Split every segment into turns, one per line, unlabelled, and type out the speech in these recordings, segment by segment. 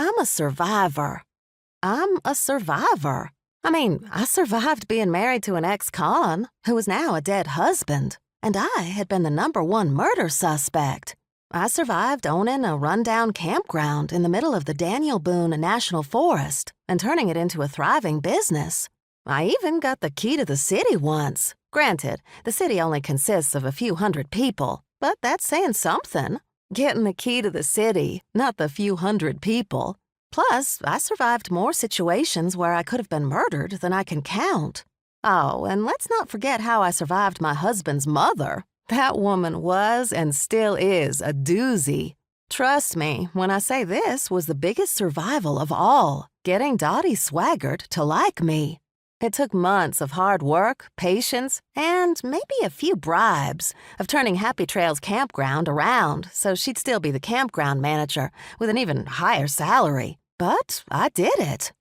I'm a survivor. I'm a survivor. I mean, I survived being married to an ex-con who was now a dead husband, and I had been the #1 murder suspect. I survived owning a rundown campground in the middle of the Daniel Boone National Forest and turning it into a thriving business. I even got the key to the city once. Granted, the city only consists of a few hundred people, but that's saying something. Getting the key to the city, not the few hundred people. Plus, I survived more situations where I could have been murdered than I can count. Oh, and let's not forget how I survived my husband's mother. That woman was and still is a doozy. Trust me when I say this was the biggest survival of all, getting Dottie Swaggart to like me. It took months of hard work, patience, and maybe a few bribes of turning Happy Trails Campground around so she'd still be the campground manager with an even higher salary. But I did it.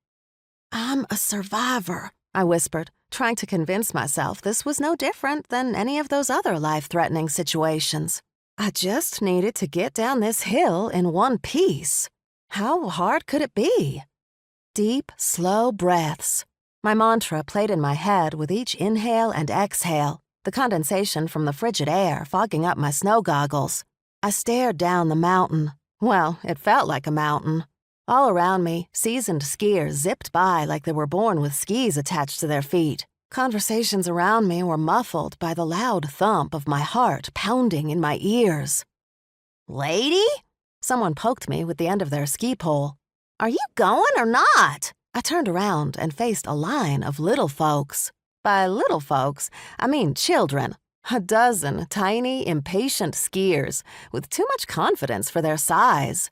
I'm a survivor, I whispered, trying to convince myself this was no different than any of those other life-threatening situations. I just needed to get down this hill in one piece. How hard could it be? Deep, slow breaths. My mantra played in my head with each inhale and exhale, the condensation from the frigid air fogging up my snow goggles. I stared down the mountain. Well, it felt like a mountain. All around me, seasoned skiers zipped by like they were born with skis attached to their feet. Conversations around me were muffled by the loud thump of my heart pounding in my ears. "Lady?" Someone poked me with the end of their ski pole. "Are you going or not?" I turned around and faced a line of little folks. By little folks, I mean children. A dozen tiny, impatient skiers with too much confidence for their size.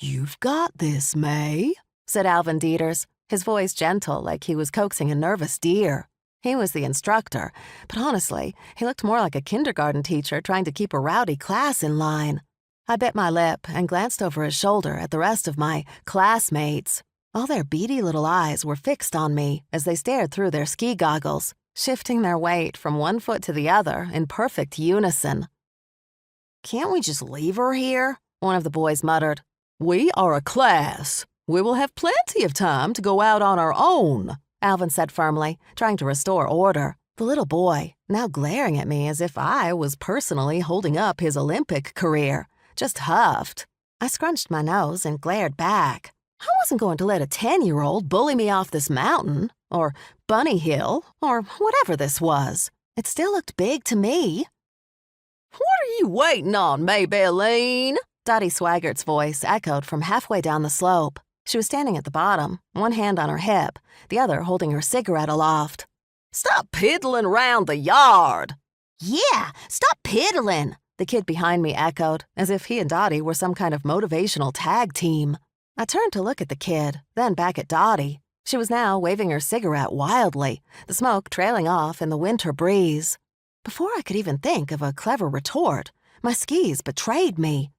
"You've got this, May," said Alvin Dieters, his voice gentle like he was coaxing a nervous deer. He was the instructor, but honestly, he looked more like a kindergarten teacher trying to keep a rowdy class in line. I bit my lip and glanced over his shoulder at the rest of my classmates. All their beady little eyes were fixed on me as they stared through their ski goggles, shifting their weight from one foot to the other in perfect unison. "Can't we just leave her here?" one of the boys muttered. "We are a class. We will have plenty of time to go out on our own," Alvin said firmly, trying to restore order. The little boy, now glaring at me as if I was personally holding up his Olympic career, just huffed. I scrunched my nose and glared back. I wasn't going to let a 10-year-old bully me off this mountain, or Bunny Hill, or whatever this was. It still looked big to me. "What are you waiting on, Maybelline?" Dottie Swaggart's voice echoed from halfway down the slope. She was standing at the bottom, one hand on her hip, the other holding her cigarette aloft. "Stop piddling around the yard." "Yeah, stop piddling," the kid behind me echoed, as if he and Dottie were some kind of motivational tag team. I turned to look at the kid, then back at Dottie. She was now waving her cigarette wildly, the smoke trailing off in the winter breeze. Before I could even think of a clever retort, my skis betrayed me.